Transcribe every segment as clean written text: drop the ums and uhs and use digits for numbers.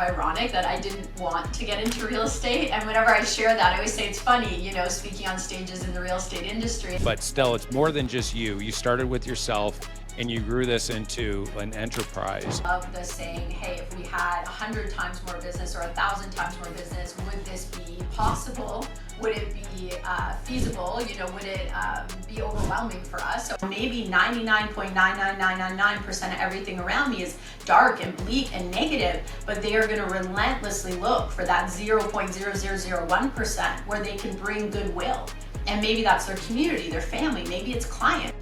ironic that I didn't want to get into real estate. And whenever I share that, I always say it's funny, speaking on stages in the real estate industry. But still, it's more than just you. You started with yourself and you grew this into an enterprise. Of the saying, hey, if we had 100 times more business or 1,000 times more business, would this be possible? Would it be feasible? Would it be overwhelming for us? So maybe 99.99999% of everything around me is dark and bleak and negative, but they are going to relentlessly look for that 0.0001% where they can bring goodwill. And maybe that's their community, their family, maybe it's client.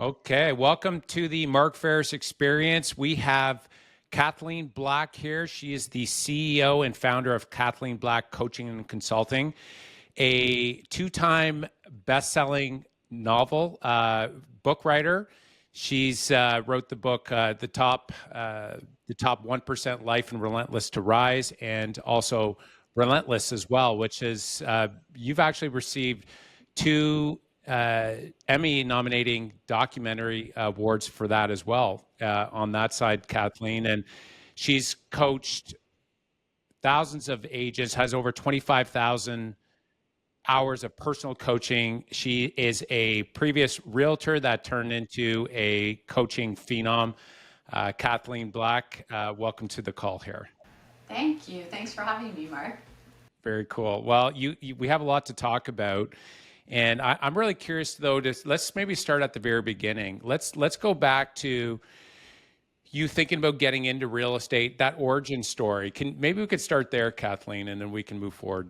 Okay, welcome to the Mark Ferris Experience. We have Kathleen Black here. She is the CEO and founder of Kathleen Black Coaching and Consulting, a two-time best-selling novel book writer. She's wrote the book the top 1% Life and Relentless to Rise, and also Relentless as well, which is you've actually received two Emmy nominating documentary awards for that as well on that side, Kathleen. And she's coached thousands of agents, has over 25,000 hours of personal coaching. She is a previous realtor that turned into a coaching phenom. Kathleen Black, welcome to the call here. Thank you. Thanks for having me, Mark. Very cool. Well, we have a lot to talk about. And I'm really curious, though, let's maybe start at the very beginning. Let's go back to you thinking about getting into real estate, that origin story. Maybe we could start there, Kathleen, and then we can move forward.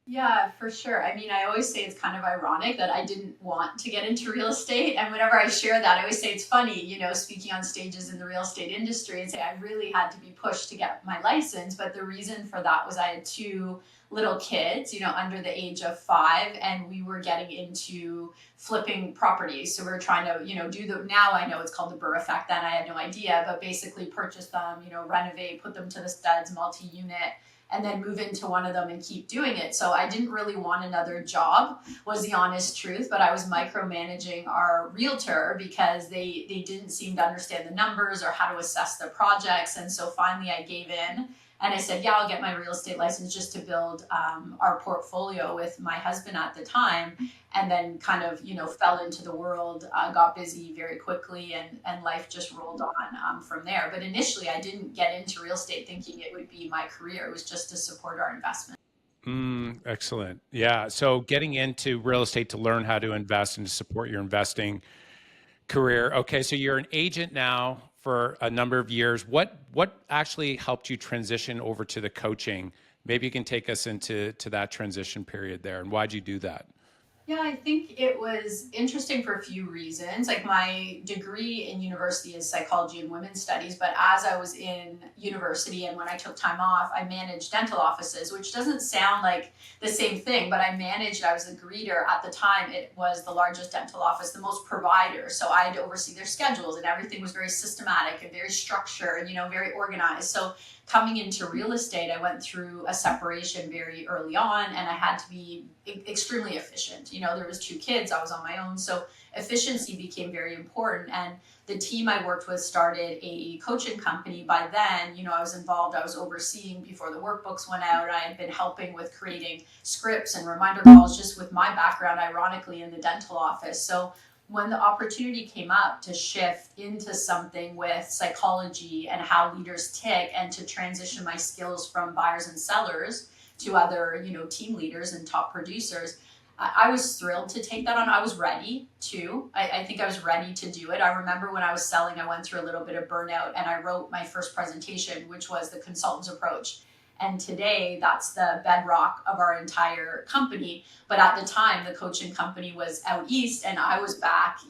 Yeah, for sure. I mean, I always say it's kind of ironic that I didn't want to get into real estate. And whenever I share that, I always say it's funny, speaking on stages in the real estate industry, and say I really had to be pushed to get my license. But the reason for that was I had two little kids, under the age of 5, and we were getting into flipping properties. So we were trying to, now I know it's called the Burr effect. Then I had no idea, but basically purchase them, renovate, put them to the studs, multi-unit, and then move into one of them and keep doing it. So I didn't really want another job, was the honest truth, but I was micromanaging our realtor because they didn't seem to understand the numbers or how to assess the projects. And so finally I gave in. And I said, yeah, I'll get my real estate license just to build our portfolio with my husband at the time. And then kind of, fell into the world, got busy very quickly, and life just rolled on from there. But initially, I didn't get into real estate thinking it would be my career. It was just to support our investment. Excellent. Yeah. So getting into real estate to learn how to invest and to support your investing career. Okay. So you're an agent now for a number of years. What actually helped you transition over to the coaching? Maybe you can take us into that transition period there, and why'd you do that? Yeah, I think it was interesting for a few reasons. Like my degree in university is psychology and women's studies, but as I was in university and when I took time off, I managed dental offices, which doesn't sound like the same thing, but I was a greeter at the time. It was the largest dental office, the most providers. So I had to oversee their schedules, and everything was very systematic and very structured, very organized. So coming into real estate, I went through a separation very early on, and I had to be extremely efficient. There was 2 kids, I was on my own. So efficiency became very important. And the team I worked with started a coaching company. By then, I was involved, I was overseeing before the workbooks went out. I had been helping with creating scripts and reminder calls just with my background, ironically, in the dental office. So when the opportunity came up to shift into something with psychology and how leaders tick, and to transition my skills from buyers and sellers to other, team leaders and top producers, I was thrilled to take that on. I was ready to. I think I was ready to do it. I remember when I was selling, I went through a little bit of burnout, and I wrote my first presentation, which was the consultant's approach. And today, that's the bedrock of our entire company. But at the time, the coaching company was out east, and I was back,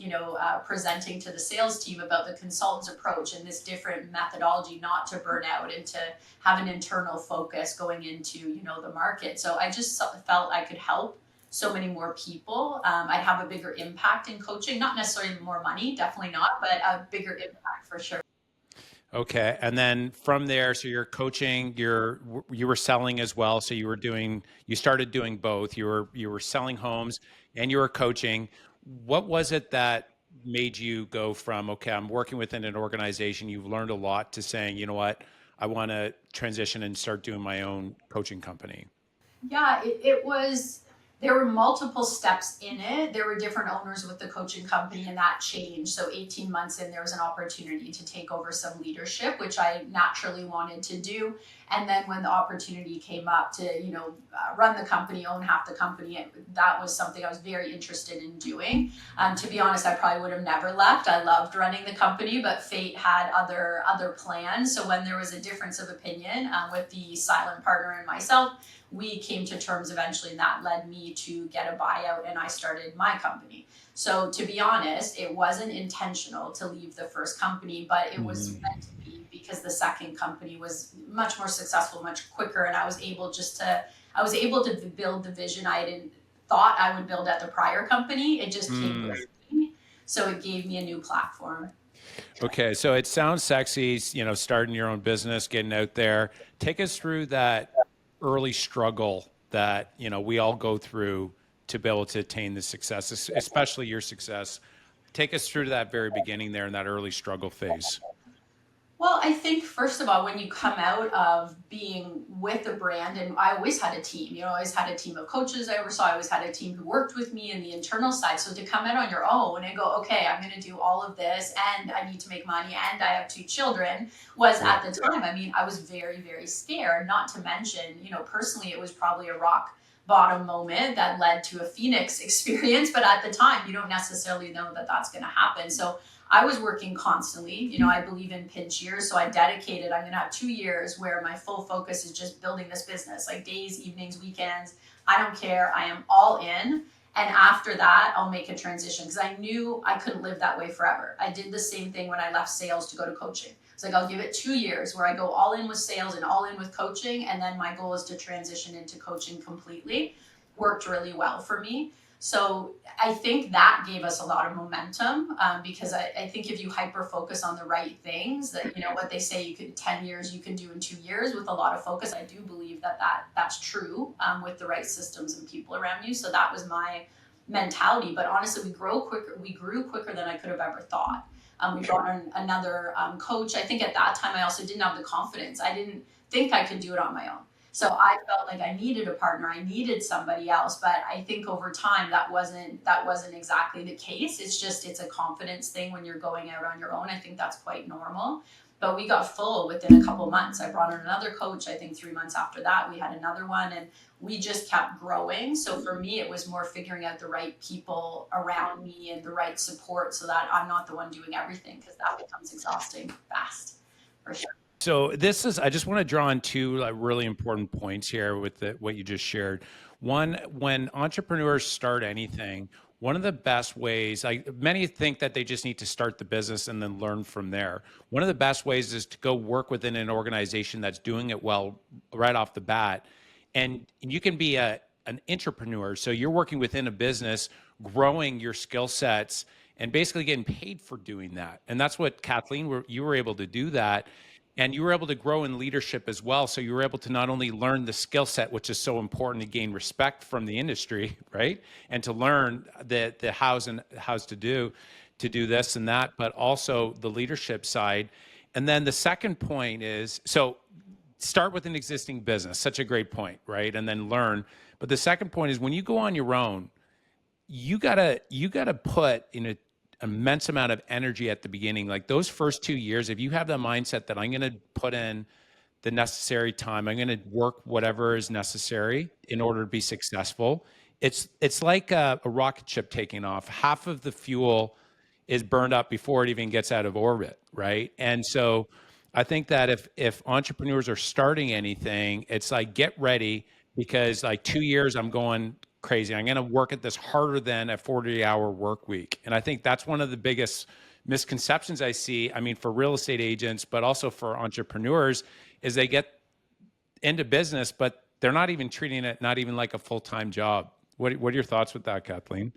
presenting to the sales team about the consultant's approach and this different methodology not to burn out and to have an internal focus going into, the market. So I just felt I could help so many more people. I'd have a bigger impact in coaching, not necessarily more money, definitely not, but a bigger impact for sure. Okay. And then from there, so you're coaching, you were selling as well. So you started doing both. You were selling homes and you were coaching. What was it that made you go from, okay, I'm working within an organization, you've learned a lot, to saying, you know what, I want to transition and start doing my own coaching company? Yeah, it was, there were multiple steps in it. There were different owners with the coaching company, and that changed. So 18 months in, there was an opportunity to take over some leadership, which I naturally wanted to do. And then when the opportunity came up to, run the company, own half the company, that was something I was very interested in doing. To be honest, I probably would have never left. I loved running the company, but fate had other plans. So when there was a difference of opinion with the silent partner and myself, we came to terms eventually, and that led me to get a buyout, and I started my company. So to be honest, it wasn't intentional to leave the first company, but it was meant to be, because the second company was much more successful, much quicker, and I was able to build the vision I didn't thought I would build at the prior company. It just came Mm. with me. So it gave me a new platform. Okay, so it sounds sexy, starting your own business, getting out there. Take us through that early struggle that, we all go through to be able to attain the success, especially your success. Take us through to that very beginning there in that early struggle phase. Well, I think first of all, when you come out of being with a brand, and I always had a team, I always had a team of coaches I oversaw. I always had a team who worked with me in the internal side. So to come out on your own and go, okay, I'm going to do all of this, and I need to make money, and I have two children, was Yeah. at the time, I mean, I was very, very scared. Not to mention, personally, it was probably a rock bottom moment that led to a Phoenix experience. But at the time, you don't necessarily know that that's going to happen. So I was working constantly. I believe in pinch years. So I'm going to have 2 years where my full focus is just building this business, like days, evenings, weekends. I don't care. I am all in. And after that, I'll make a transition, because I knew I couldn't live that way forever. I did the same thing when I left sales to go to coaching. It's like, I'll give it 2 years where I go all in with sales and all in with coaching. And then my goal is to transition into coaching completely. Worked really well for me. So I think that gave us a lot of momentum, because I think if you hyper focus on the right things, that what they say, you could 10 years you can do in 2 years with a lot of focus. I do believe that's true, with the right systems and people around you. So that was my mentality. But honestly, we grew quicker than I could have ever thought. We brought in another coach. I think at that time I also didn't have the confidence. I didn't think I could do it on my own. So I felt like I needed a partner. I needed somebody else. But I think over time that wasn't exactly the case. It's a confidence thing when you're going out on your own. I think that's quite normal. But we got full within a couple months. I brought in another coach. I think 3 months after that, we had another one, and we just kept growing. So for me, it was more figuring out the right people around me and the right support, so that I'm not the one doing everything, because that becomes exhausting fast, for sure. So I just want to draw on two really important points here with what you just shared. One, when entrepreneurs start anything, one of the best ways, like many think that they just need to start the business and then learn from there. One of the best ways is to go work within an organization that's doing it well right off the bat. And you can be an entrepreneur. So you're working within a business, growing your skill sets and basically getting paid for doing that. And that's what Kathleen, you were able to do that. And you were able to grow in leadership as well. So you were able to not only learn the skill set, which is so important to gain respect from the industry, right? And to learn the how's to do this and that, but also the leadership side. And then the second point is, so start with an existing business, such a great point, right? And then learn. But the second point is when you go on your own, you gotta put in a immense amount of energy at the beginning. Like those first 2 years, if you have the mindset that I'm gonna put in the necessary time, I'm gonna work whatever is necessary in order to be successful. It's like a rocket ship taking off. Half of the fuel is burned up before it even gets out of orbit, right? And so I think that if entrepreneurs are starting anything, it's like get ready, because like 2 years I'm going crazy. I'm going to work at this harder than a 40-hour work week. And I think that's one of the biggest misconceptions I see. I mean, for real estate agents, but also for entrepreneurs, is they get into business, but they're not even treating it, not even like a full-time job. What are your thoughts with that, Kathleen?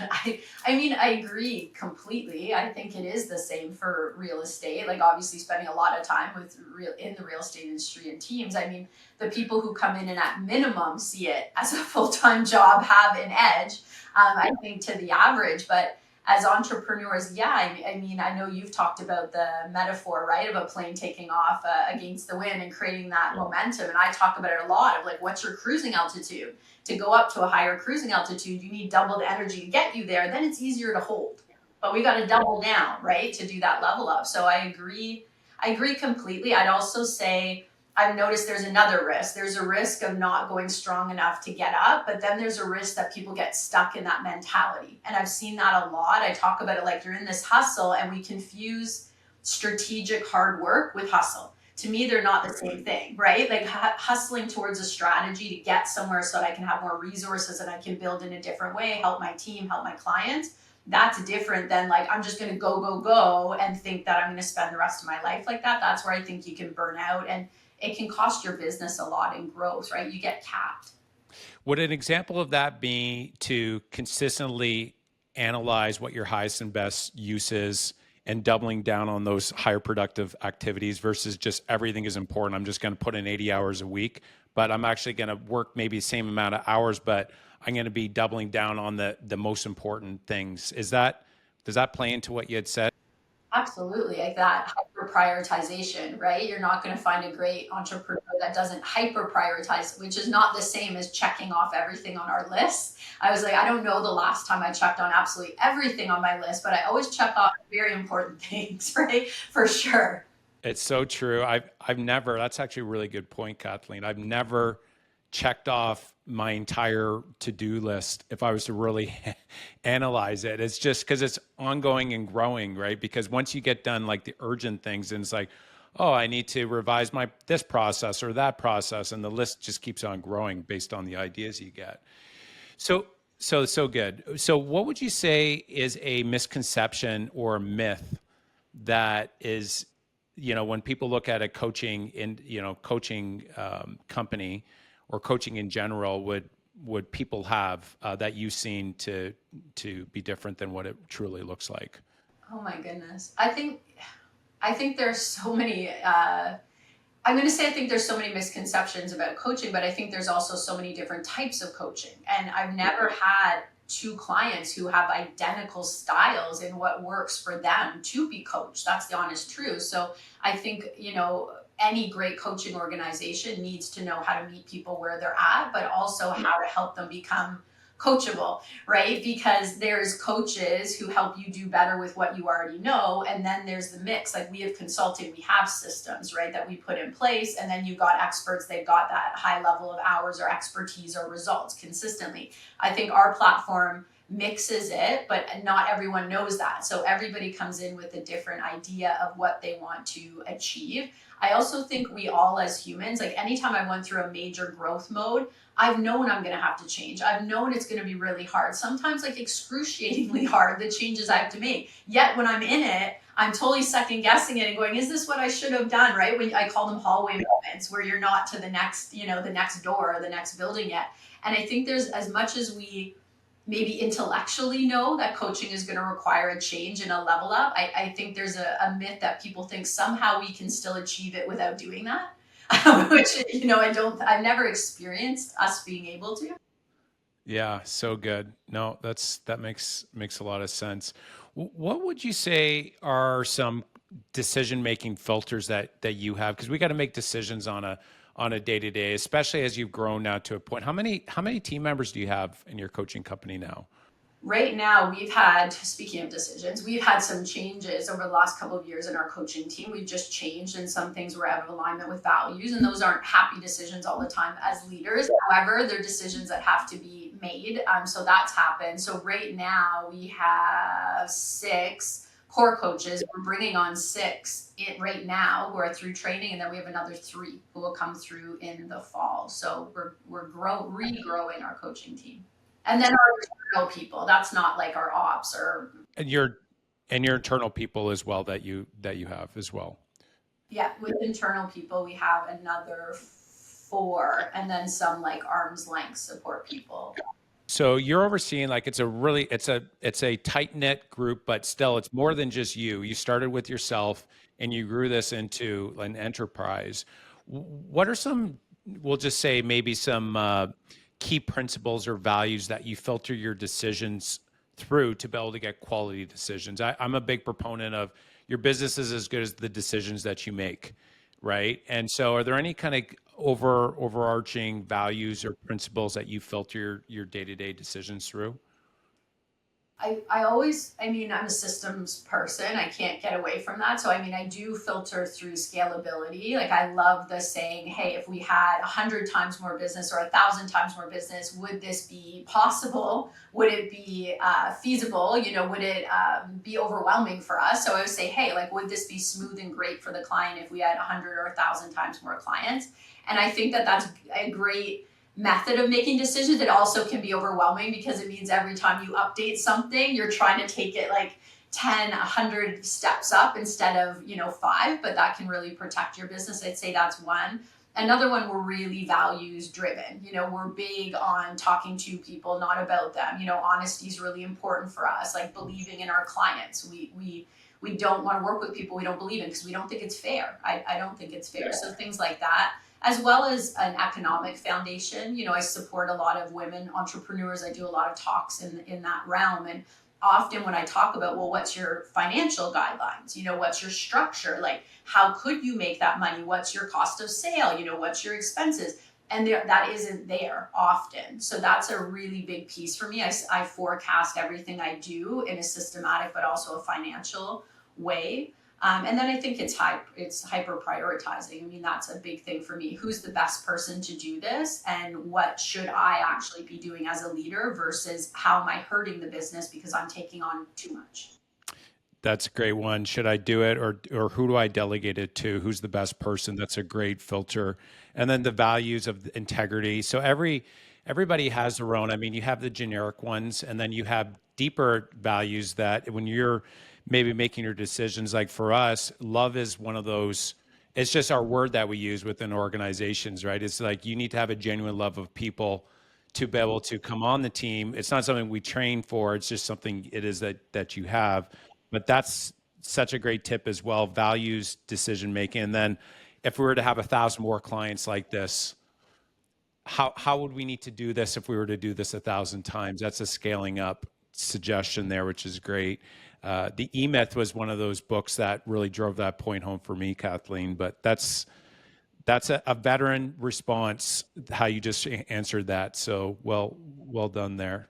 I mean, I agree completely. I think it is the same for real estate. Like obviously spending a lot of time with in the real estate industry and teams. I mean, the people who come in and at minimum see it as a full-time job have an edge, I think, to the average. But as entrepreneurs, yeah, I mean, I know you've talked about the metaphor, right, of a plane taking off against the wind and creating that momentum. And I talk about it a lot of like, what's your cruising altitude? To go up to a higher cruising altitude, you need double the energy to get you there. Then it's easier to hold. But we got to double down, right, to do that level up. So I agree. I agree completely. I'd also say I've noticed there's another risk. There's a risk of not going strong enough to get up, but then there's a risk that people get stuck in that mentality. And I've seen that a lot. I talk about it like you're in this hustle and we confuse strategic hard work with hustle. To me, they're not the same thing, right? Like hustling towards a strategy to get somewhere so that I can have more resources and I can build in a different way, help my team, help my clients. That's different than like, I'm just going to go and think that I'm going to spend the rest of my life like that. That's where I think you can burn out and it can cost your business a lot in growth, right? You get capped. Would an example of that be to consistently analyze what your highest and best use is and doubling down on those higher productive activities versus just everything is important? I'm just going to put in 80 hours a week, but I'm actually going to work maybe the same amount of hours, but I'm going to be doubling down on the most important things. Does that play into what you had said? Absolutely, like that hyper prioritization, right? You're not going to find a great entrepreneur that doesn't hyper prioritize, which is not the same as checking off everything on our list. I was like, I don't know the last time I checked on absolutely everything on my list, but I always check off very important things, right? For sure. It's so true. I've never, that's actually a really good point, Kathleen. I've never checked off my entire to-do list if I was to really analyze it. It's just because it's ongoing and growing, right? Because once you get done like the urgent things and it's like, oh, I need to revise my this process or that process, and the list just keeps on growing based on the ideas you get. So so good. So what would you say is a misconception or a myth that is, when people look at a coaching in, coaching company or coaching in general, would people have that you've seen to be different than what it truly looks like? Oh my goodness. I think there's so many I'm going to say I think there's so many misconceptions about coaching, but I think there's also so many different types of coaching. And I've never had two clients who have identical styles in what works for them to be coached. That's the honest truth. So I think, any great coaching organization needs to know how to meet people where they're at, but also how to help them become coachable, right? Because there's coaches who help you do better with what you already know. And then there's the mix. Like we have consulting, we have systems, right, that we put in place. And then you've got experts, they've got that high level of hours or expertise or results consistently. I think our platform mixes it, but not everyone knows that. So everybody comes in with a different idea of what they want to achieve. I also think we all as humans, like anytime I went through a major growth mode, I've known I'm going to have to change. I've known it's going to be really hard, sometimes like excruciatingly hard, the changes I have to make. Yet when I'm in it, I'm totally second guessing it and going, is this what I should have done? Right? When I call them hallway moments where you're not to the next, the next door or the next building yet. And I think there's, as much as we maybe intellectually know that coaching is going to require a change and a level up, I think there's a myth that people think somehow we can still achieve it without doing that. Which, I've never experienced us being able to. Yeah, so good. No, that makes a lot of sense. What would you say are some decision making filters that you have? Because we got to make decisions on a day to day, especially as you've grown now to a point. How many team members do you have in your coaching company now? Right now, speaking of decisions, we've had some changes over the last couple of years in our coaching team. We've just changed, and some things were out of alignment with values, and those aren't happy decisions all the time as leaders. However, they're decisions that have to be made. So that's happened. So right now, we have 6 core coaches. We're bringing on 6 right now who are through training, and then we have another 3 who will come through in the fall. So we're regrowing our coaching team. And then our internal people, that's not like our ops or, And your internal people as well that you have as well. yeah, with internal people, we have another 4 and then some like arm's length support people. So you're overseeing like it's a tight knit group, but still it's more than just you. You started with yourself and you grew this into an enterprise. What are some, we'll just say maybe some key principles or values that you filter your decisions through to be able to get quality decisions? I'm a big proponent of your business is as good as the decisions that you make, right? And so, are there any kind of overarching values or principles that you filter your day-to-day decisions through? I mean, I'm a systems person. I can't get away from that. So, I mean, I do filter through scalability. Like, I love the saying, hey, if we had 100 times more business or 1,000 times more business, would this be possible? Would it be feasible? Would it be overwhelming for us? So, I would say, hey, like, would this be smooth and great for the client if we had 100 or 1,000 times more clients? And I think that that's a great method of making decisions. It also can be overwhelming because it means every time you update something, you're trying to take it like 10, 100 steps up instead of, five, but that can really protect your business. I'd say that's one. Another one, we're really values driven. We're big on talking to people, not about them. Honesty is really important for us, like believing in our clients. We don't want to work with people we don't believe in because we don't think it's fair. I don't think it's fair. So things like that, as well as an economic foundation. I support a lot of women entrepreneurs. I do a lot of talks in that realm. And often when I talk about, well, what's your financial guidelines? What's your structure? Like, how could you make that money? What's your cost of sale? What's your expenses? And that isn't there often. So that's a really big piece for me. I forecast everything I do in a systematic, but also a financial way. And then I think it's hyper prioritizing. I mean, that's a big thing for me. Who's the best person to do this, and what should I actually be doing as a leader versus how am I hurting the business because I'm taking on too much? That's a great one. Should I do it, or who do I delegate it to? Who's the best person? That's a great filter. And then the values of integrity. So everybody has their own. I mean, you have the generic ones, and then you have deeper values that when you're maybe making your decisions, like for us, love is one of those. It's just our word that we use within organizations, right? It's like you need to have a genuine love of people to be able to come on the team. It's not something we train for. It's just something it is that you have. But that's such a great tip as well. Values decision making. And then if we were to have 1,000 more clients like this, how would we need to do this if we were to do this 1,000 times? That's a scaling up suggestion there, which is great. The E-Myth was one of those books that really drove that point home for me, Kathleen. But that's a veteran response, how you just answered that. So well done there.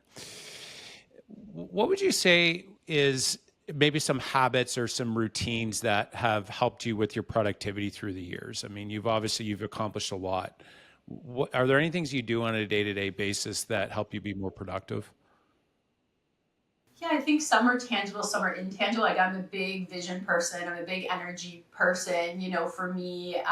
What would you say is maybe some habits or some routines that have helped you with your productivity through the years? I mean, you've accomplished a lot. Are there any things you do on a day-to-day basis that help you be more productive? Yeah, I think some are tangible, some are intangible. Like, I'm a big vision person. I'm a big energy person. For me,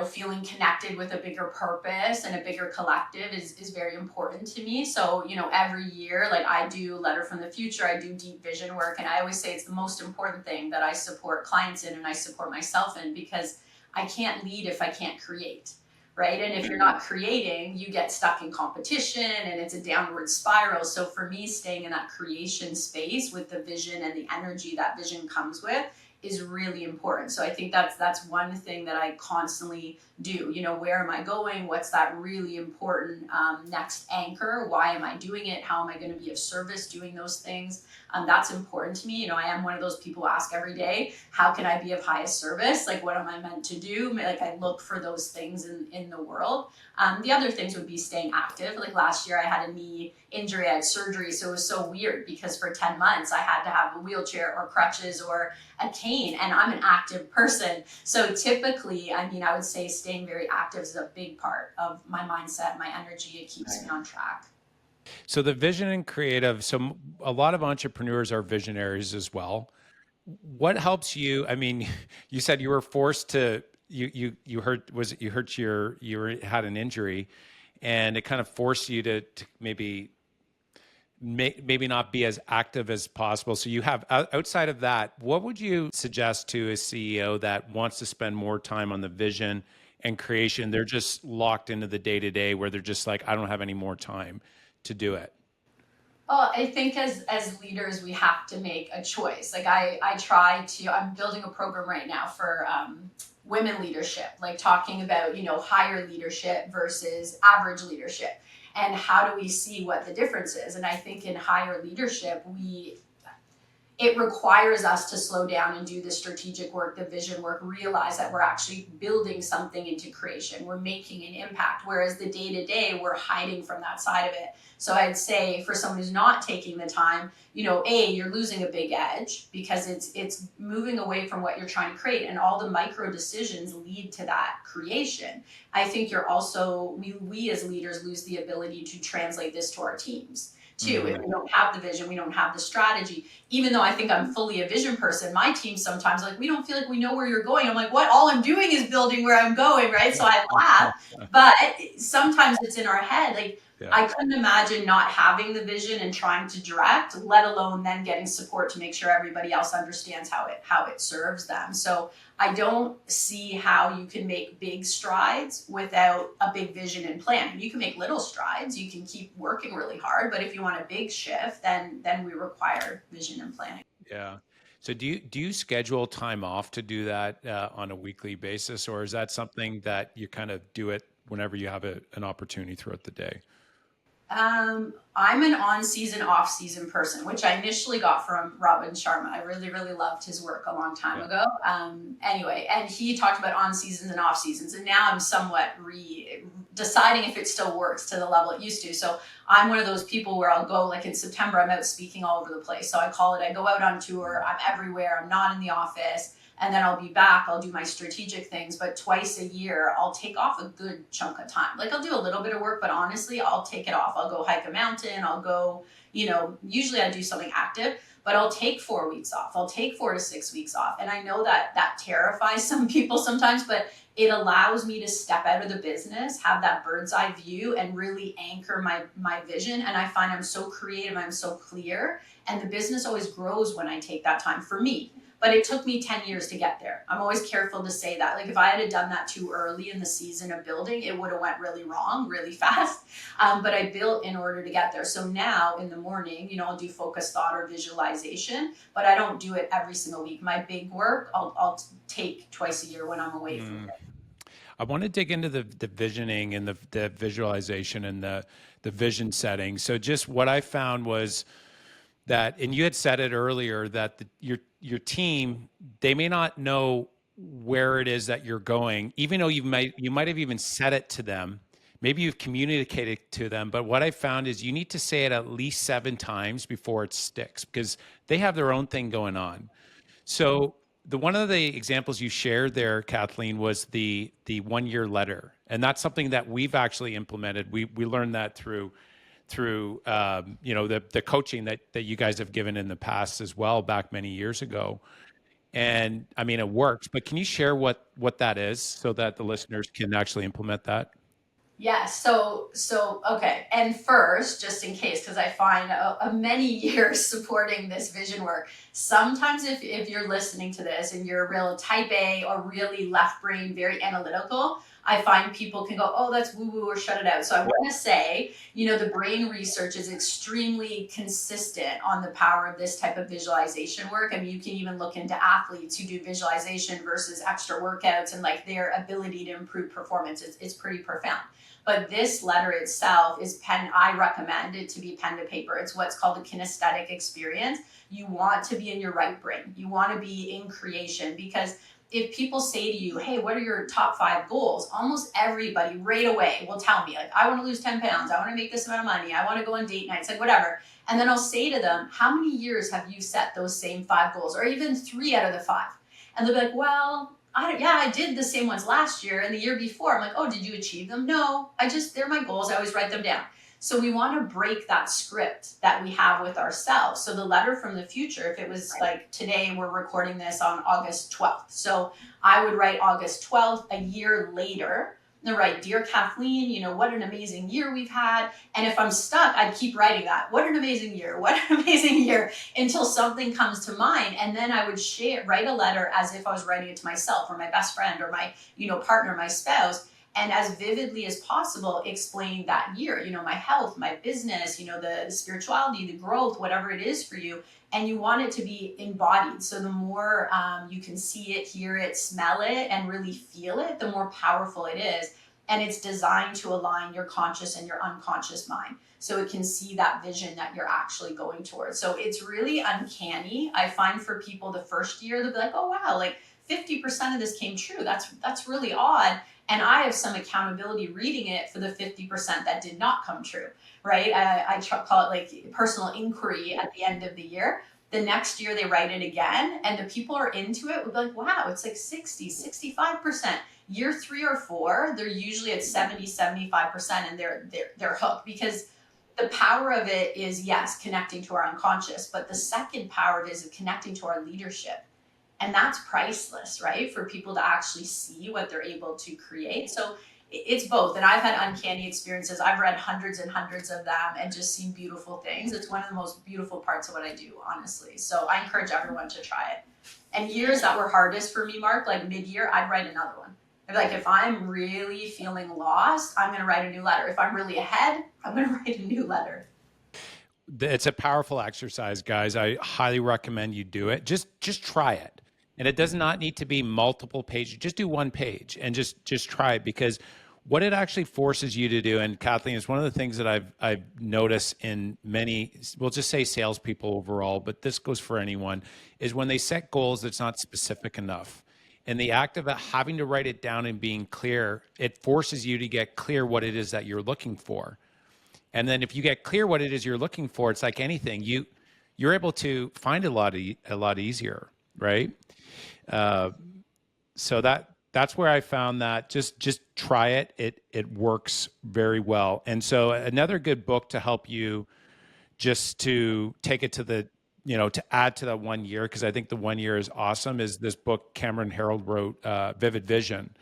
feeling connected with a bigger purpose and a bigger collective is very important to me. So, every year, like, I do Letter from the Future, I do deep vision work. And I always say it's the most important thing that I support clients in and I support myself in, because I can't lead if I can't create. Right. And if you're not creating, you get stuck in competition and it's a downward spiral. So for me, staying in that creation space with the vision and the energy that vision comes with is really important. So I think that's one thing that I constantly do. Where am I going? What's that really important next anchor? Why am I doing it? How am I going to be of service doing those things? That's important to me. I am one of those people who ask every day, how can I be of highest service? Like, what am I meant to do? Like, I look for those things in the world. The other things would be staying active. Like, last year I had a knee injury, I had surgery. So it was so weird because for 10 months I had to have a wheelchair or crutches or a cane, and I'm an active person. So typically, I would say staying very active is a big part of my mindset, my energy. It keeps me on track. So the vision and creative. So a lot of entrepreneurs are visionaries as well. What helps you? I mean, you said you were forced to you hurt had an injury, and it kind of forced you to maybe not be as active as possible. So you have outside of that, what would you suggest to a CEO that wants to spend more time on the vision and creation? They're just locked into the day to day where they're just like, I don't have any more time to do it? Well, I think as leaders, we have to make a choice. Like I try to. I'm building a program right now for women leadership, like talking about higher leadership versus average leadership, and how do we see what the difference is. And I think in higher leadership, it requires us to slow down and do the strategic work, the vision work, realize that we're actually building something into creation. We're making an impact. Whereas the day to day, we're hiding from that side of it. So I'd say for someone who's not taking the time, you're losing a big edge because it's moving away from what you're trying to create, and all the micro decisions lead to that creation. I think you're also, we as leaders lose the ability to translate this to our teams too. If we don't have the vision, we don't have the strategy. Even though I think I'm fully a vision person, my team sometimes we don't feel like we know where you're going. I'm like, what? All I'm doing is building where I'm going, right? So I laugh, but sometimes it's in our head. I couldn't imagine not having the vision and trying to direct, let alone then getting support to make sure everybody else understands how it serves them. So I don't see how you can make big strides without a big vision and plan. You can make little strides, you can keep working really hard, but if you want a big shift, then we require vision and planning. Yeah. So do you schedule time off to do that on a weekly basis, or is that something that you kind of do it whenever you have an opportunity throughout the day? I'm an on-season, off-season person, which I initially got from Robin Sharma. I really, really loved his work a long time ago. Anyway, and he talked about on-seasons and off-seasons, and now I'm somewhat deciding if it still works to the level it used to. So I'm one of those people where I'll go, like in September, I'm out speaking all over the place. So I go out on tour, I'm everywhere, I'm not in the office. And then I'll be back, I'll do my strategic things, but twice a year, I'll take off a good chunk of time. I'll do a little bit of work, but honestly, I'll take it off. I'll go hike a mountain, I'll go, usually I do something active, but I'll take 4 weeks off. I'll take 4 to 6 weeks off. And I know that terrifies some people sometimes, but it allows me to step out of the business, have that bird's eye view, and really anchor my vision. And I find I'm so creative, I'm so clear, and the business always grows when I take that time for me. But it took me 10 years to get there. I'm always careful to say that. If I had done that too early in the season of building, it would have went really wrong, really fast. But I built in order to get there. So now in the morning, I'll do focused thought or visualization, but I don't do it every single week. My big work, I'll take twice a year when I'm away from it. I want to dig into the visioning and the visualization and the vision setting. So just what I found was that, and you had said it earlier, that your team, they may not know where it is that you're going, even though you might have even said it to them. Maybe you've communicated to them, but what I found is you need to say it at least 7 times before it sticks, because they have their own thing going on. So one of the examples you shared there, Kathleen, was the 1-year letter, and that's something that we've actually implemented. We learned that through the coaching that you guys have given in the past as well, back many years ago. And I mean, it works, but can you share what that is so that the listeners can actually implement that? Yes. So okay. And first, just in case, because I find many years supporting this vision work, sometimes if you're listening to this and you're a real type A or really left brain, very analytical, I find people can go, oh, that's woo woo, or shut it out. So I want to say, the brain research is extremely consistent on the power of this type of visualization work. I mean, you can even look into athletes who do visualization versus extra workouts and their ability to improve performance. It's pretty profound. But this letter itself is pen. I recommend it to be pen to paper. It's what's called a kinesthetic experience. You want to be in your right brain. You want to be in creation, because if people say to you, hey, what are your top 5 goals? Almost everybody right away will tell me, I want to lose 10 pounds. I want to make this amount of money. I want to go on date nights, whatever. And then I'll say to them, how many years have you set those same 5 goals, or even 3 out of the 5? And they'll be like, well, I did the same ones last year and the year before. I'm like, oh, did you achieve them? No, they're my goals. I always write them down. So we want to break that script that we have with ourselves. So the letter from the future, if it was today, we're recording this on August 12th. So I would write August 12th, a year later, and write, dear Kathleen, what an amazing year we've had. And if I'm stuck, I'd keep writing that. What an amazing year. What an amazing year, until something comes to mind. And then I would write a letter as if I was writing it to myself or my best friend or my, partner, my spouse. and as vividly as possible explain that year, my health, my business, the spirituality, the growth, whatever it is for you. And you want it to be embodied. So the more you can see it, hear it, smell it, and really feel it, the more powerful it is. And it's designed to align your conscious and your unconscious mind, so it can see that vision that you're actually going towards. So it's really uncanny. I find for people the first year, they'll be like, oh wow, like 50% of this came true. That's really odd. And I have some accountability reading it for the 50% that did not come true, right? I call it like personal inquiry at the end of the year. The next year they write it again, and the people are into it. We'll be like, wow, it's like 60, 65%. Year 3 or 4, they're usually at 70, 75%, and they're hooked, because the power of it is, yes, connecting to our unconscious, but the second power of it is connecting to our leadership. And that's priceless, right? For people to actually see what they're able to create. So it's both. And I've had uncanny experiences. I've read hundreds and hundreds of them and just seen beautiful things. It's one of the most beautiful parts of what I do, honestly. So I encourage everyone to try it. And years that were hardest for me, Mark, like mid-year, I'd write another one. I'd be like, if I'm really feeling lost, I'm going to write a new letter. If I'm really ahead, I'm going to write a new letter. It's a powerful exercise, guys. I highly recommend you do it. Just try it. And it does not need to be multiple pages. Just do one page and just try it, because what it actually forces you to do, and Kathleen, is one of the things that I've noticed in many, we'll just say salespeople overall, but this goes for anyone, is when they set goals that's not specific enough. And the act of having to write it down and being clear, it forces you to get clear what it is that you're looking for. And then if you get clear what it is you're looking for, it's like anything, you're able to find a lot easier, right? So that's where I found that just try it. It works very well. And so another good book to help you just to take it to the, to add to that 1 year, because I think the 1 year is awesome, is this book Cameron Herold wrote, Vivid Vision.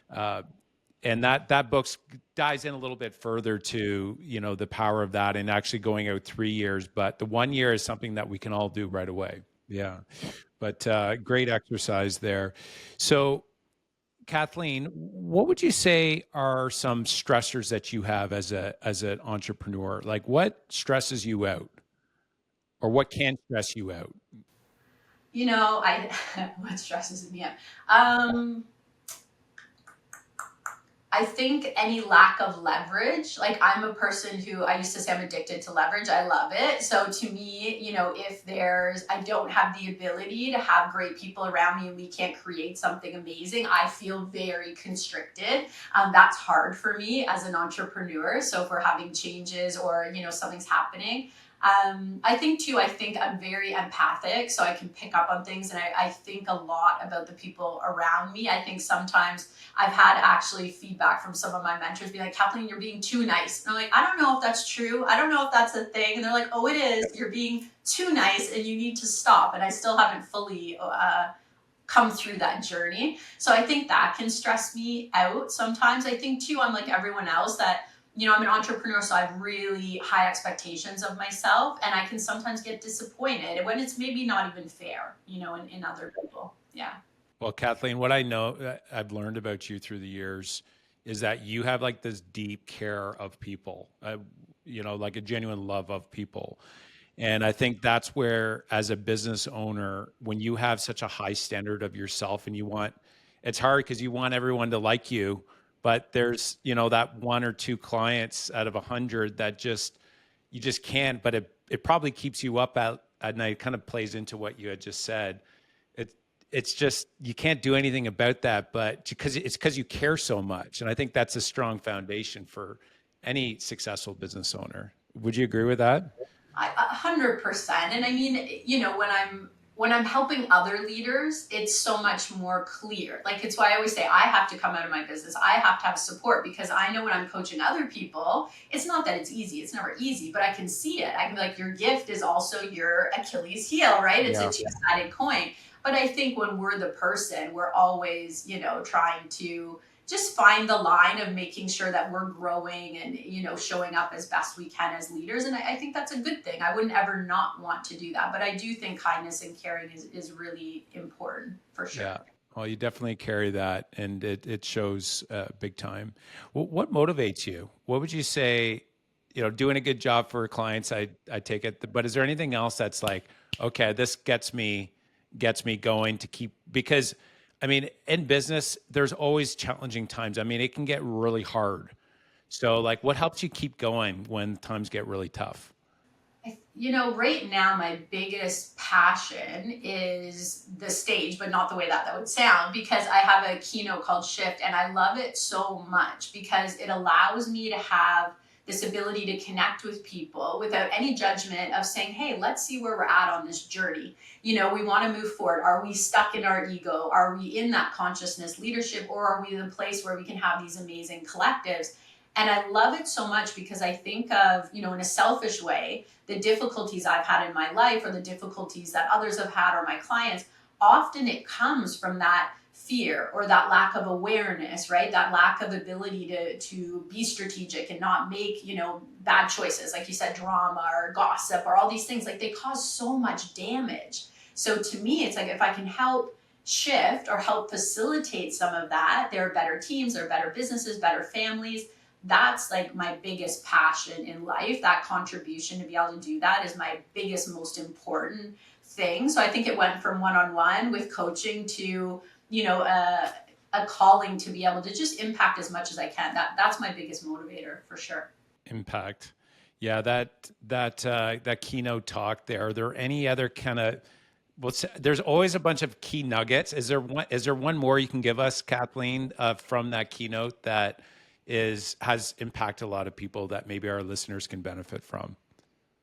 And that book dives in a little bit further to, the power of that and actually going out 3 years. But the 1 year is something that we can all do right away. Yeah. But great exercise there. So, Kathleen, what would you say are some stressors that you have as an entrepreneur? Like, what stresses you out, or what can stress you out? I what stresses me out? I think any lack of leverage, like I'm a person who, I used to say I'm addicted to leverage. I love it. So to me, if I don't have the ability to have great people around me and we can't create something amazing, I feel very constricted. That's hard for me as an entrepreneur. So if we're having changes or, something's happening, I think I'm very empathic, so I can pick up on things, and I think a lot about the people around me. I think sometimes I've had actually feedback from some of my mentors be like, Kathleen, you're being too nice. And I'm like, I don't know if that's true. I don't know if that's a thing. And they're like, oh, it is. You're being too nice and you need to stop. And I still haven't fully come through that journey. So I think that can stress me out sometimes. I think too, I'm like everyone else, that I'm an entrepreneur, so I have really high expectations of myself, and I can sometimes get disappointed when it's maybe not even fair, in other people. Yeah. Well, Kathleen, what I know I've learned about you through the years is that you have like this deep care of people, like a genuine love of people. And I think that's where, as a business owner, when you have such a high standard of yourself and it's hard because you want everyone to like you, but there's, that one or two clients out of 100 that you just can't, but it probably keeps you up at night. It kind of plays into what you had just said. It's just, you can't do anything about that, but because you care so much. And I think that's a strong foundation for any successful business owner. Would you agree with that? 100%. And I mean, when I'm helping other leaders, it's so much more clear. Like, it's why I always say I have to come out of my business. I have to have support, because I know when I'm coaching other people, it's not that it's easy. It's never easy, but I can see it. I can be like, your gift is also your Achilles heel, right? It's a two-sided coin. But I think when we're the person, we're always, trying to just find the line of making sure that we're growing and, showing up as best we can as leaders. And I think that's a good thing. I wouldn't ever not want to do that. But I do think kindness and caring is really important, for sure. Yeah. Well, you definitely carry that, and it shows big time. What motivates you? What would you say? Doing a good job for clients, I take it. But is there anything else that's like, okay, this gets me going to keep? Because, I mean, in business, there's always challenging times. I mean, it can get really hard. So, like, what helps you keep going when times get really tough? Right now, my biggest passion is the stage, but not the way that would sound, because I have a keynote called Shift, and I love it so much because it allows me to have this ability to connect with people without any judgment of saying, hey, let's see where we're at on this journey. We want to move forward. Are we stuck in our ego? Are we in that consciousness leadership, or are we in a place where we can have these amazing collectives? And I love it so much because I think of, in a selfish way, the difficulties I've had in my life or the difficulties that others have had or my clients. Often it comes from that fear or that lack of awareness, right? That lack of ability to be strategic and not make, bad choices. Like you said, drama or gossip or all these things, like they cause so much damage. So to me, it's like if I can help shift or help facilitate some of that, there are better teams, there are better businesses, better families. That's like my biggest passion in life. That contribution to be able to do that is my biggest, most important thing. So I think it went from one-on-one with coaching to, a calling to be able to just impact as much as I can. That's my biggest motivator for sure. Impact. Yeah, that keynote talk there. Are there any other kind of there's always a bunch of key nuggets. Is there one more you can give us, Kathleen, from that keynote that has impacted a lot of people that maybe our listeners can benefit from?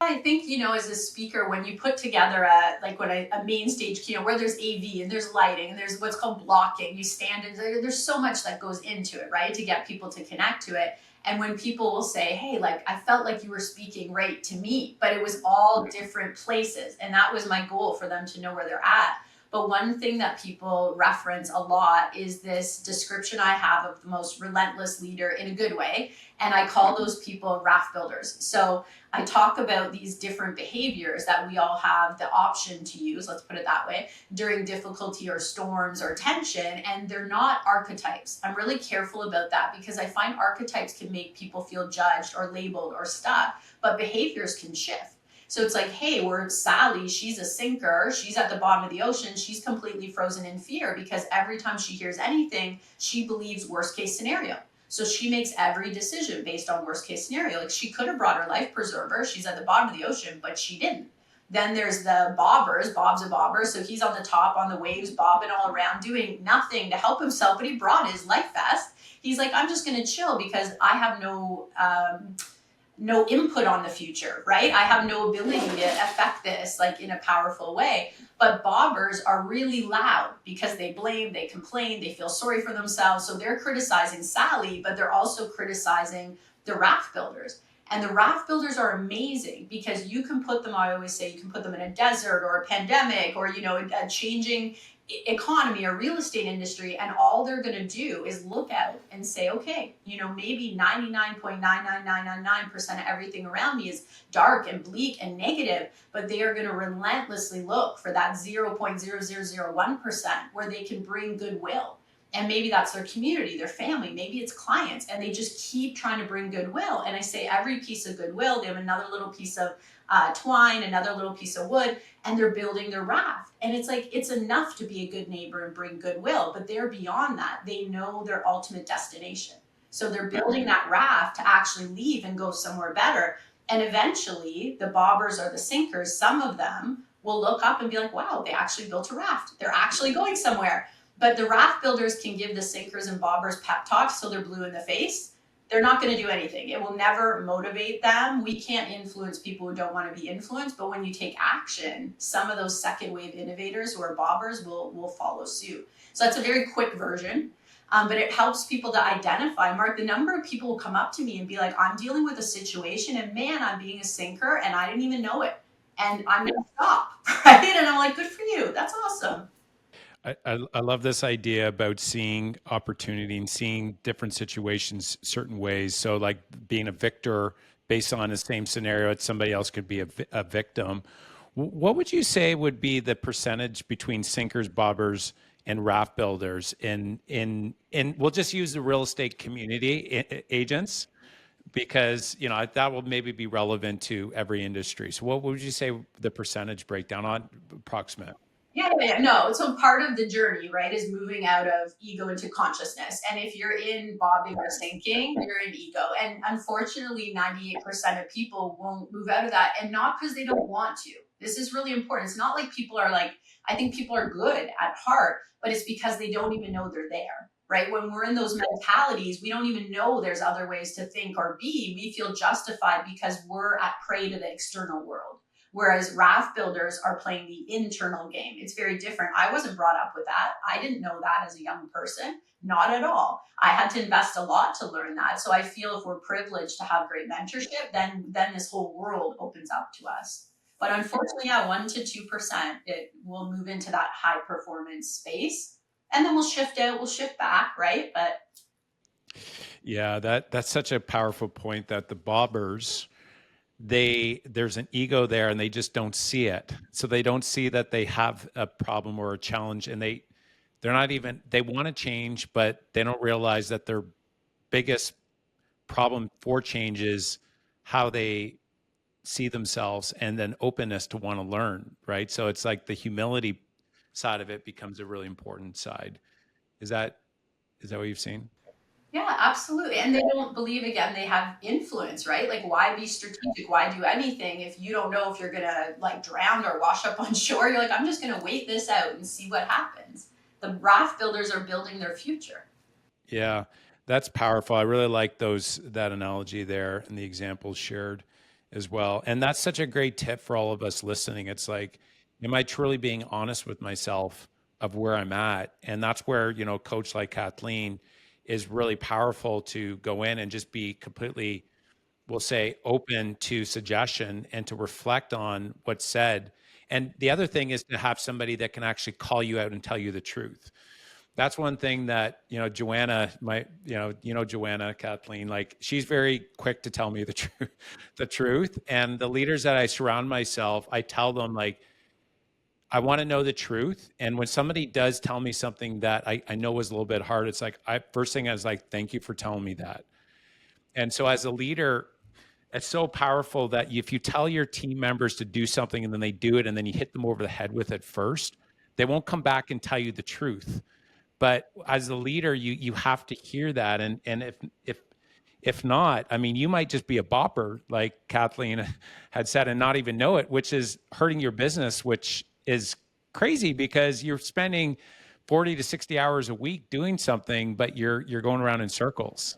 I think, as a speaker, when you put together a main stage keynote where there's AV and there's lighting and there's what's called blocking, you stand in there's so much that goes into it, right? To get people to connect to it. And when people will say, hey, like I felt like you were speaking right to me, but it was all different places. And that was my goal for them to know where they're at. But one thing that people reference a lot is this description I have of the most relentless leader in a good way. And I call those people Raft Builders. So I talk about these different behaviors that we all have the option to use, let's put it that way, during difficulty or storms or tension. And they're not archetypes. I'm really careful about that because I find archetypes can make people feel judged or labeled or stuck, but behaviors can shift. So it's like, hey, we're Sally, she's a sinker, she's at the bottom of the ocean, she's completely frozen in fear because every time she hears anything, she believes worst case scenario. So she makes every decision based on worst case scenario. Like she could have brought her life preserver, she's at the bottom of the ocean, but she didn't. Then there's the bobbers, Bob's a bobber, so he's on the top on the waves, bobbing all around, doing nothing to help himself, but he brought his life vest. He's like, I'm just gonna chill because I have no input on the future, right? I have no ability to affect this like in a powerful way. But bobbers are really loud because they blame, they complain, they feel sorry for themselves. So they're criticizing Sally, but they're also criticizing the raft builders. And the raft builders are amazing because you can put them, I always say, you can put them in a desert or a pandemic or, a changing economy or real estate industry, and all they're going to do is look out and say, okay, maybe 99.99999% of everything around me is dark and bleak and negative, but they are going to relentlessly look for that 0.0001% where they can bring goodwill. And maybe that's their community, their family, maybe it's clients, and they just keep trying to bring goodwill. And I say every piece of goodwill, they have another little piece of twine, another little piece of wood, and they're building their raft. And it's like, it's enough to be a good neighbor and bring goodwill, but they're beyond that. They know their ultimate destination. So they're building that raft to actually leave and go somewhere better. And eventually the bobbers or the sinkers, some of them will look up and be like, wow, they actually built a raft. They're actually going somewhere. But the raft builders can give the sinkers and bobbers pep talks so they're blue in the face. They're not going to do anything. It will never motivate them. We can't influence people who don't want to be influenced. But when you take action, some of those second wave innovators who are bobbers will follow suit. So that's a very quick version. But it helps people to identify. Mark, the number of people will come up to me and be like, I'm dealing with a situation and man, I'm being a sinker and I didn't even know it. And I'm going to stop, right? And I'm like, good for you. That's awesome. I love this idea about seeing opportunity and seeing different situations certain ways. So, like being a victor based on the same scenario that somebody else could be a victim. What would you say would be the percentage between sinkers, bobbers, and Raft Builders in we'll just use the real estate community agents because that will maybe be relevant to every industry. So what would you say the percentage breakdown on approximate? Yeah. No. So part of the journey, right, is moving out of ego into consciousness. And if you're in bobbing or sinking, you're in ego. And unfortunately, 98% of people won't move out of that. And not because they don't want to. This is really important. It's not like people are like, I think people are good at heart, but it's because they don't even know they're there. Right. When we're in those mentalities, we don't even know there's other ways to think or be. We feel justified because we're at prey to the external world. Whereas raft builders are playing the internal game. It's very different. I wasn't brought up with that. I didn't know that as a young person, not at all. I had to invest a lot to learn that. So I feel if we're privileged to have great mentorship, then this whole world opens up to us. But unfortunately, yeah, 1% to 2%, it will move into that high performance space. And then we'll shift out, we'll shift back, right? But Yeah, that's such a powerful point that the bobbers, there's an ego there and they just don't see it. So they don't see that they have a problem or a challenge, and they're not even, they want to change, but they don't realize that their biggest problem for change is how they see themselves, and then openness to want to learn, right? So it's like the humility side of it becomes a really important side. Is that what you've seen? yeah, absolutely. And they don't believe again they have influence, right? Like why be strategic? Why do anything if you don't know if you're gonna like drown or wash up on shore? You're like, I'm just gonna wait this out and see what happens. The raft builders are building their future. Yeah, that's powerful. I really like that analogy there and the examples shared as well. And that's such a great tip for all of us listening. It's like, am I truly being honest with myself of where I'm at? And that's where, a coach like Kathleen is really powerful to go in and just be completely, we'll say, open to suggestion and to reflect on what's said. And the other thing is to have somebody that can actually call you out and tell you the truth. That's one thing that Joanna, Joanna, Kathleen, like she's very quick to tell me the truth, the truth. And the leaders that I surround myself, I tell them like, I want to know the truth. And when somebody does tell me something that I know is a little bit hard, it's like first thing I was like, thank you for telling me that. And so as a leader, it's so powerful that if you tell your team members to do something and then they do it and then you hit them over the head with it first, they won't come back and tell you the truth. But as a leader, you have to hear that. And if not, I mean, you might just be a bopper, like Kathleen had said, and not even know it, which is hurting your business, which is crazy because you're spending 40 to 60 hours a week doing something, but you're going around in circles.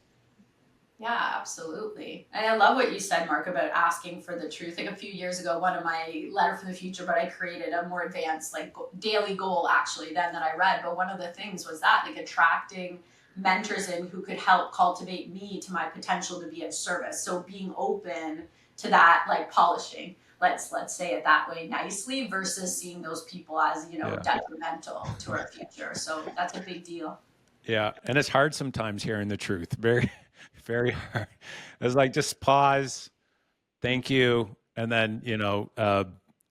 Yeah, absolutely. And I love what you said, Mark, about asking for the truth. Like a few years ago, one of my letter from the future, but I created a more advanced, like daily goal actually then that I read. But one of the things was that like attracting mentors in who could help cultivate me to my potential to be of service. So being open to that, like polishing, let's say it that way nicely, versus seeing those people as, Yeah. detrimental to our future. So that's a big deal. Yeah. And it's hard sometimes hearing the truth. Very, very hard. It's like, just pause. Thank you. And then,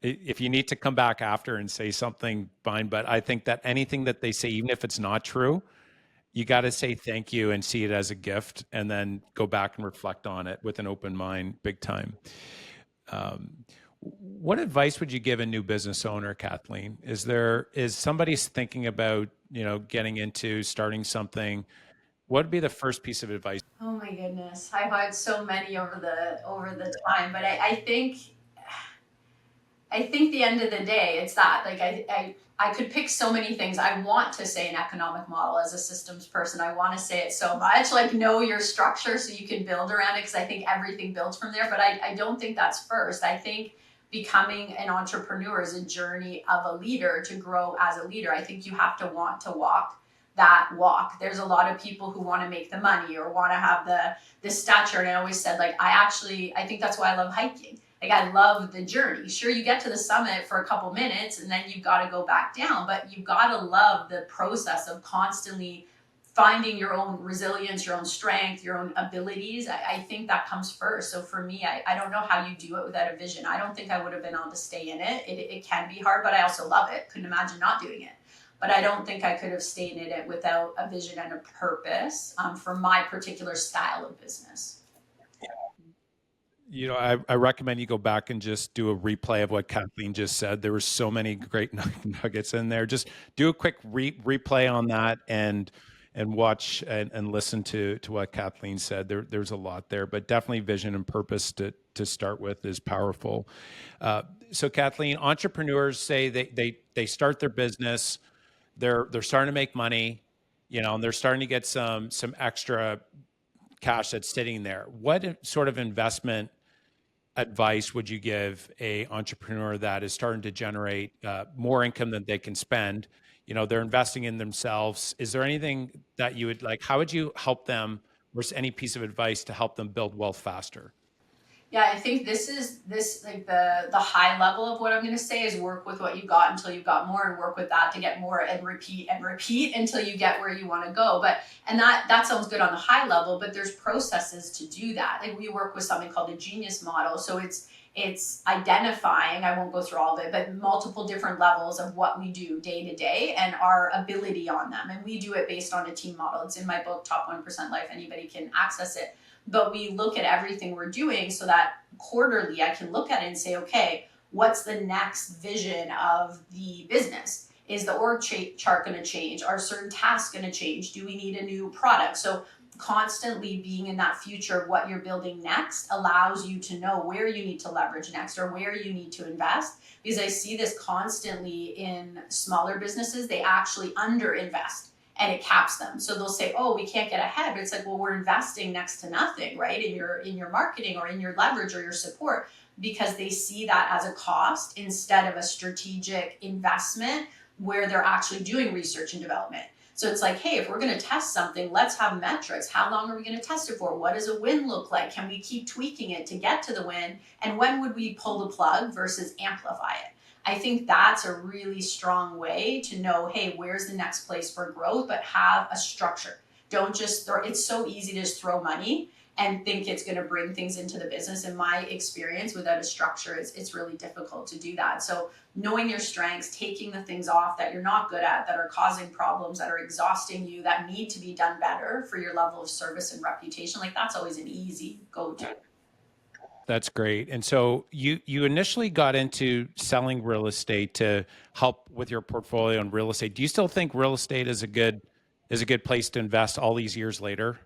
if you need to come back after and say something, fine. But I think that anything that they say, even if it's not true, you got to say thank you and see it as a gift, and then go back and reflect on it with an open mind, big time. What advice would you give a new business owner, Kathleen? Is somebody thinking about, getting into starting something? What would be the first piece of advice? Oh my goodness. I've had so many over the time, but I think the end of the day, it's that like I could pick so many things. I want to say an economic model as a systems person. I want to say it so much, like know your structure so you can build around it because I think everything builds from there. But I don't think that's first. I think becoming an entrepreneur is a journey of a leader to grow as a leader. I think you have to want to walk that walk. There's a lot of people who want to make the money or want to have the stature. And I always said, like, I think that's why I love hiking. Like, I love the journey. Sure, you get to the summit for a couple minutes and then you've got to go back down, but you've got to love the process of constantly finding your own resilience, your own strength, your own abilities. I think that comes first. So for me, I don't know how you do it without a vision. I don't think I would have been able to stay in it. It can be hard, but I also love it. Couldn't imagine not doing it. but I don't think I could have stayed in it without a vision and a purpose for my particular style of business. I recommend you go back and just do a replay of what Kathleen just said. There were so many great nuggets in there. Just do a quick replay on that and watch and listen to what Kathleen said. There's a lot there, but definitely vision and purpose to start with is powerful. So Kathleen, entrepreneurs say they start their business, they're starting to make money, and they're starting to get some extra cash that's sitting there. What sort of investment advice would you give a entrepreneur that is starting to generate more income than they can spend? They're investing in themselves. Is there anything that you would like? How would you help them? Or any piece of advice to help them build wealth faster? Yeah, I think this like the high level of what I'm going to say is work with what you got until you got more, and work with that to get more, and repeat until you get where you want to go. But and that sounds good on the high level, but there's processes to do that. Like we work with something called the genius model. So it's identifying, I won't go through all of it, but multiple different levels of what we do day to day and our ability on them. And we do it based on a team model. It's in my book, Top 1% Life. Anybody can access it. But we look at everything we're doing so that quarterly I can look at it and say, okay, what's the next vision of the business? Is the org chart going to change? Are certain tasks going to change? Do we need a new product? So constantly being in that future of what you're building next allows you to know where you need to leverage next or where you need to invest. Because I see this constantly in smaller businesses, they actually underinvest. And it caps them. So they'll say, oh, we can't get ahead. But it's like, well, we're investing next to nothing, right? In your marketing or in your leverage or your support, because they see that as a cost instead of a strategic investment where they're actually doing research and development. So it's like, hey, if we're going to test something, let's have metrics. How long are we going to test it for? What does a win look like? Can we keep tweaking it to get to the win? And when would we pull the plug versus amplify it? I think that's a really strong way to know, hey, where's the next place for growth, but have a structure. Don't just throw, it's so easy to just throw money and think it's going to bring things into the business. In my experience, without a structure, it's really difficult to do that. So knowing your strengths, taking the things off that you're not good at, that are causing problems, that are exhausting you, that need to be done better for your level of service and reputation, like that's always an easy go-to. That's great. And so you initially got into selling real estate to help with your portfolio in real estate. Do you still think real estate is a good place to invest all these years later?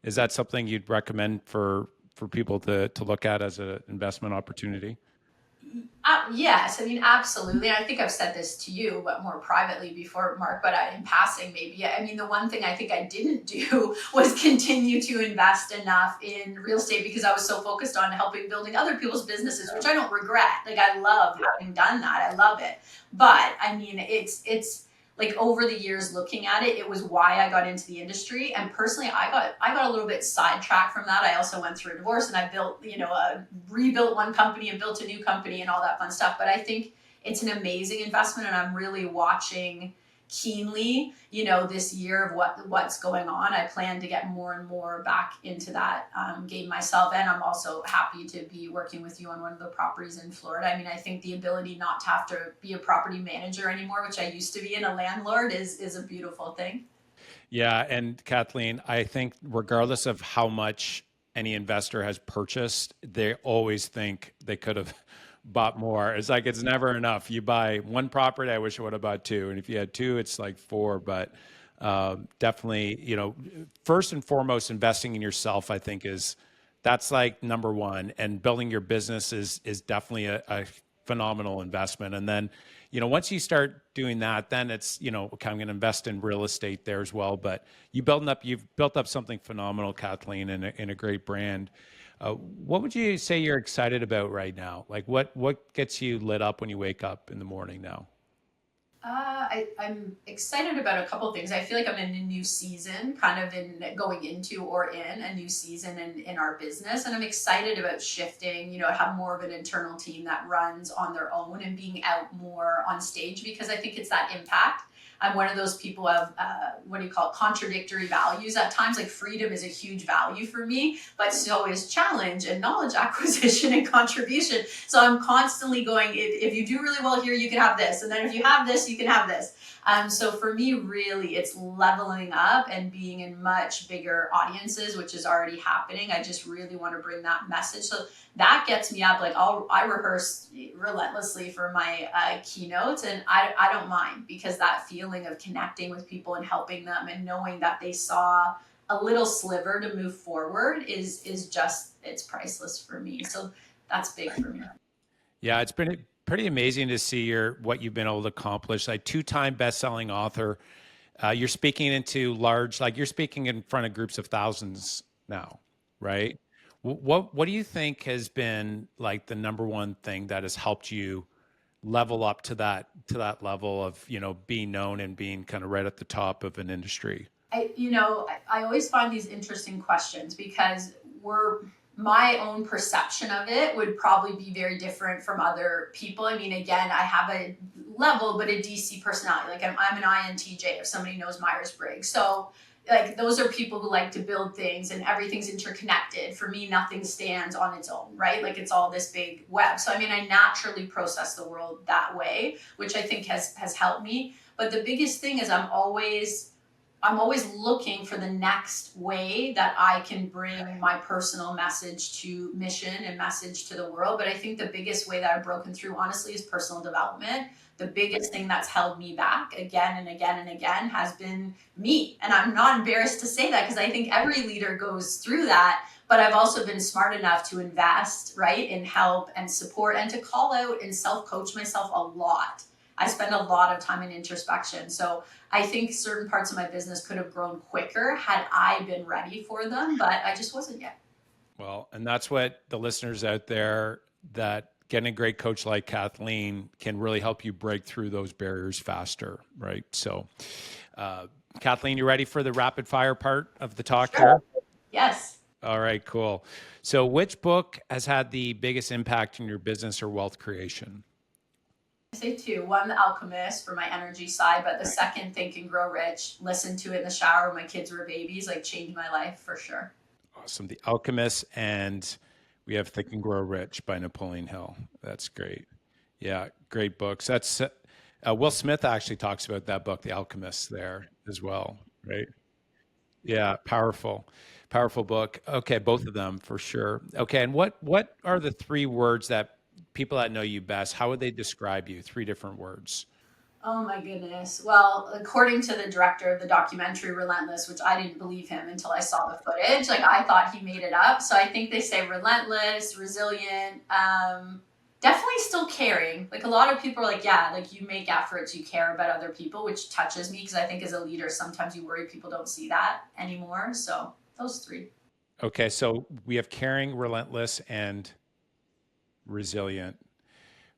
Is that something you'd recommend for people to look at as an investment opportunity? Yes, I mean, absolutely. I think I've said this to you, but more privately before, Mark, but in passing, maybe. I mean, the one thing I think I didn't do was continue to invest enough in real estate because I was so focused on helping building other people's businesses, which I don't regret. Like, I love having done that. I love it. But I mean, it's like over the years looking at it, it was why I got into the industry. And personally, I got a little bit sidetracked from that. I also went through a divorce and I built, rebuilt one company and built a new company and all that fun stuff. But I think it's an amazing investment, and I'm really watching keenly, this year of what's going on. I plan to get more and more back into that game myself. And I'm also happy to be working with you on one of the properties in Florida. I mean, I think the ability not to have to be a property manager anymore, which I used to be, and a landlord is a beautiful thing. Yeah. And Kathleen, I think regardless of how much any investor has purchased, they always think they could have bought more. It's like it's never enough. You buy one property, I wish I would have bought two. And if you had two, it's like four. But definitely, first and foremost, investing in yourself, I think that's like number one. And building your business is definitely a phenomenal investment. And then, once you start doing that, then it's, okay, I'm going to invest in real estate there as well. But you've built up something phenomenal, Kathleen, and a great brand. What would you say you're excited about right now? Like what gets you lit up when you wake up in the morning now? I'm excited about a couple things. I feel like I'm in a new season, kind of in going into or in a new season in our business. And I'm excited about shifting, have more of an internal team that runs on their own and being out more on stage, because I think it's that impact. I'm one of those people of, contradictory values at times. Like freedom is a huge value for me, but so is challenge and knowledge acquisition and contribution. So I'm constantly going, if you do really well here, you can have this. And then if you have this, you can have this. So for me, really, it's leveling up and being in much bigger audiences, which is already happening. I just really want to bring that message. So that gets me up. Like I rehearse relentlessly for my keynotes, and I don't mind, because that feeling of connecting with people and helping them and knowing that they saw a little sliver to move forward is just, it's priceless for me. So that's big for me. Yeah, it's been pretty amazing to see what you've been able to accomplish. Like two-time best-selling author, you're speaking into large, like you're speaking in front of groups of thousands now, right? What do you think has been like the number one thing that has helped you level up to that level of, being known and being kind of right at the top of an industry? I always find these interesting questions, because my own perception of it would probably be very different from other people. I mean, again, I have a level, but a DC personality. Like I'm an INTJ, if somebody knows Myers-Briggs. So like those are people who like to build things and everything's interconnected. For me, nothing stands on its own, right? Like it's all this big web. So I mean, I naturally process the world that way, which I think has helped me. But the biggest thing is I'm always looking for the next way that I can bring my personal message to mission and message to the world. But I think the biggest way that I've broken through, honestly, is personal development. The biggest thing that's held me back again and again and again has been me. And I'm not embarrassed to say that, because I think every leader goes through that. But I've also been smart enough to invest, right, in help and support, and to call out and self-coach myself a lot. I spend a lot of time in introspection. So I think certain parts of my business could have grown quicker had I been ready for them, but I just wasn't yet. Well, and that's what the listeners out there, that getting a great coach like Kathleen can really help you break through those barriers faster, right? So, Kathleen, you ready for the rapid fire part of the talk Sure. here? Yes. All right, cool. So, which book has had the biggest impact in your business or wealth creation? I say two. One, The Alchemist, for my energy side, but the second, Think and Grow Rich, listened to it in the shower when my kids were babies, like changed my life for sure. Awesome. The Alchemist, and we have Think and Grow Rich by Napoleon Hill. That's great. Yeah, great books. That's Will Smith actually talks about that book, The Alchemist, there as well, right? Yeah, powerful book. Okay, both of them for sure. Okay, and what are the three words that people that know you best, how would they describe you? Three different words. Oh my goodness. Well, according to the director of the documentary Relentless, which I didn't believe him until I saw the footage, like I thought he made it up. So I think they say relentless, resilient, definitely still caring. Like a lot of people are like, yeah, like you make efforts, you care about other people, which touches me, because I think as a leader, sometimes you worry people don't see that anymore. So those three. Okay, so we have caring, relentless, and resilient,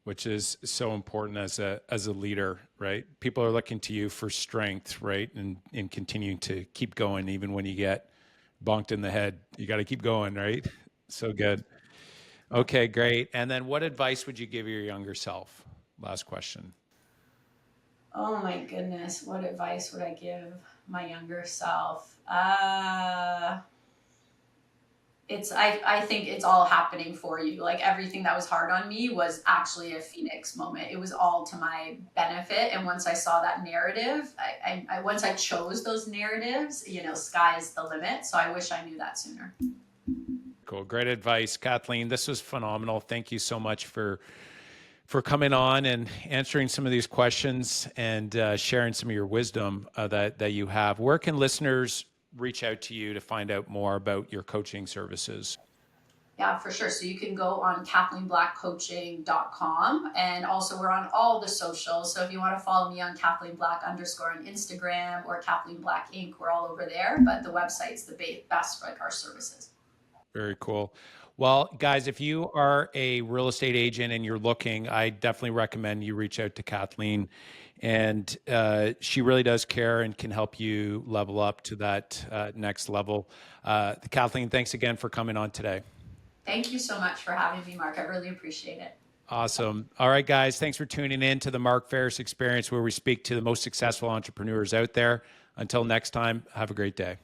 which is so important as a leader, right? People are looking to you for strength, right? And continuing to keep going even when you get bonked in the head. You got to keep going, right? So good. Okay, great. And then what advice would you give your younger self? Last question. Oh my goodness. What advice would I give my younger self? I think it's all happening for you. Like everything that was hard on me was actually a phoenix moment. It was all to my benefit. And once I saw that narrative, once I chose those narratives, sky's the limit. So I wish I knew that sooner. Cool. Great advice, Kathleen. This was phenomenal. Thank you so much for coming on and answering some of these questions and sharing some of your wisdom that you have. Where can listeners reach out to you to find out more about your coaching services? Yeah, for sure. So you can go on KathleenBlackCoaching.com, and also we're on all the socials. So if you want to follow me on Kathleen Black _ on Instagram, or Kathleen Black Inc., we're all over there. But the website's the best for like our services. Very cool. Well, guys, if you are a real estate agent and you're looking, I definitely recommend you reach out to Kathleen. And she really does care and can help you level up to that next level. Kathleen, thanks again for coming on today. Thank you so much for having me, Mark. I really appreciate it. Awesome. All right, guys, thanks for tuning in to the Mark Ferris Experience, where we speak to the most successful entrepreneurs out there. Until next time, have a great day.